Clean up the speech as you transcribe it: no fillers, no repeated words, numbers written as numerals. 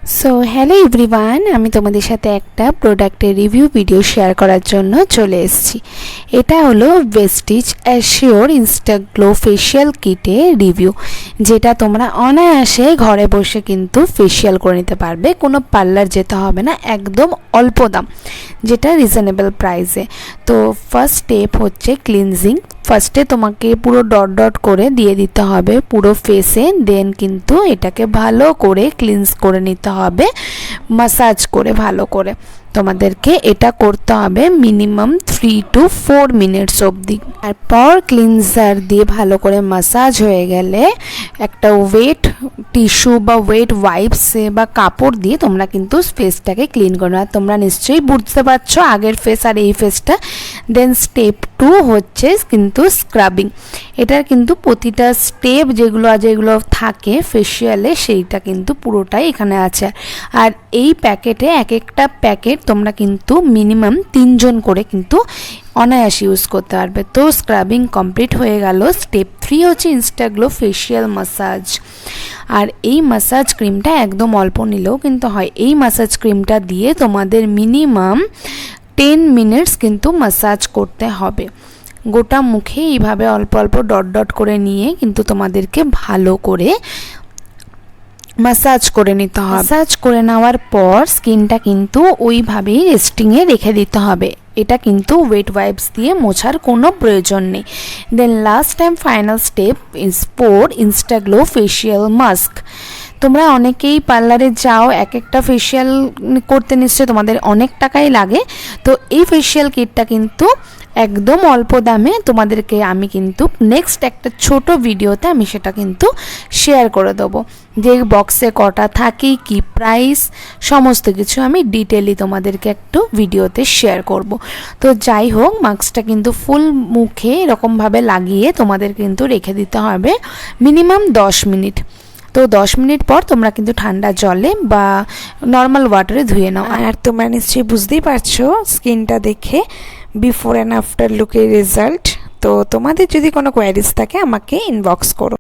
So hello everyone, আমি তোমাদের সাথে একটা প্রোডাক্টের রিভিউ ভিডিও শেয়ার করার জন্য চলে এসেছি। এটা হলো Vestige Assure Insta Glow facial কিটের রিভিউ, যেটা তোমরা অনায়াসে ঘরে বসে কিন্তু ফেশিয়াল করে নিতে পারবে, কোনো পার্লার যেতে হবে না, একদম অল্প দাম, যেটা রিজনেবল প্রাইসে। তো ফার্স্ট স্টেপ হচ্ছে ক্লিনজিং। ফার্স্টে তোমাকে পুরো ডট ডট করে দিয়ে দিতে হবে পুরো ফেসে, দেন কিন্তু এটাকে ভালো করে ক্লিনজ করে নিতে হবে, মাসাজ করে ভালো করে। তোমাদেরকে এটা করতে হবে মিনিমাম 3 to 4 মিনিটস অবধি। তারপর ক্লিনজার দিয়ে ভালো করে মাসাজ হয়ে গেলে একটা ওয়েট টিস্যু বা ওয়েট ওয়াইপসে বা কাপড় দিয়ে তোমরা কিন্তু ফেসটাকে ক্লিন করো। আর তোমরা নিশ্চয়ই বুঝতে পারছো আগের ফেস আর এই ফেসটা। দেন স্টেপ 2 হচ্ছে কিন্তু স্ক্রাবিং। এটার কিন্তু প্রতিটা স্টেপ যেগুলো থাকে ফেশিয়ালে, সেইটা কিন্তু পুরোটাই এখানে আছে। আর এই প্যাকেটে এক একটা প্যাকেট তোমরা কিন্তু মিনিমাম 3 জন করে কিন্তু অনায়াসে ইউজ করতে পারবে। তো স্ক্রাবিং কমপ্লিট হয়ে গেল। স্টেপ 3 হচ্ছে ইনস্টা গ্লো ফেশিয়াল মাসাজ। আর এই মাসাজ ক্রিমটা একদম অল্প নিলেও কিন্তু হয়। এই মাসাজ ক্রিমটা দিয়ে তোমাদের মিনিমাম 10 মিনিটস কিন্তু মাসাজ করতে হবে। গোটা মুখে এইভাবে অল্প অল্প ডট ডট করে নিয়ে কিন্তু তোমাদেরকে ভালো করে মাসাজ করে নিতে হবে। মাসাজ করে নেওয়ার পর স্কিনটা কিন্তু ওইভাবেই রেস্টিংয়ে রেখে দিতে হবে। এটা কিন্তু ওয়েট ওয়াইপস দিয়ে মোছার কোনো প্রয়োজন নেই। Then last time final step is pour Insta Glow facial mask. তোমরা অনেকেই পার্লারে যাও, এক একটা ফেশিয়াল করতে নিশ্চয়ই তোমাদের অনেক টাকাই লাগে। তো এই ফেশিয়াল কিটটা কিন্তু একদম অল্প দামে তোমাদেরকে আমি কিন্তু নেক্সট একটা ছোট ভিডিওতে আমি সেটা কিন্তু শেয়ার করে দেবো, যে বক্সে কটা থাকে, কি প্রাইস, সমস্ত কিছু আমি ডিটেইলি তোমাদেরকে একটু ভিডিওতে শেয়ার করব। তো যাই হোক, মাস্কটা কিন্তু ফুল মুখে এরকমভাবে লাগিয়ে তোমাদের কিন্তু রেখে দিতে হবে মিনিমাম 10 মিনিট। তো 10 মিনিট পর তোমরা কিন্তু ঠান্ডা জলে বা নর্মাল ওয়াটারে ধুয়ে নাও। আর তোমরা নিশ্চয়ই বুঝতেই পারছো স্কিনটা দেখে বিফোর অ্যান্ড আফটার লুকের রেজাল্ট। তো তোমাদের যদি কোনো কোয়ারিজ থাকে আমাকে ইনবক্স করো।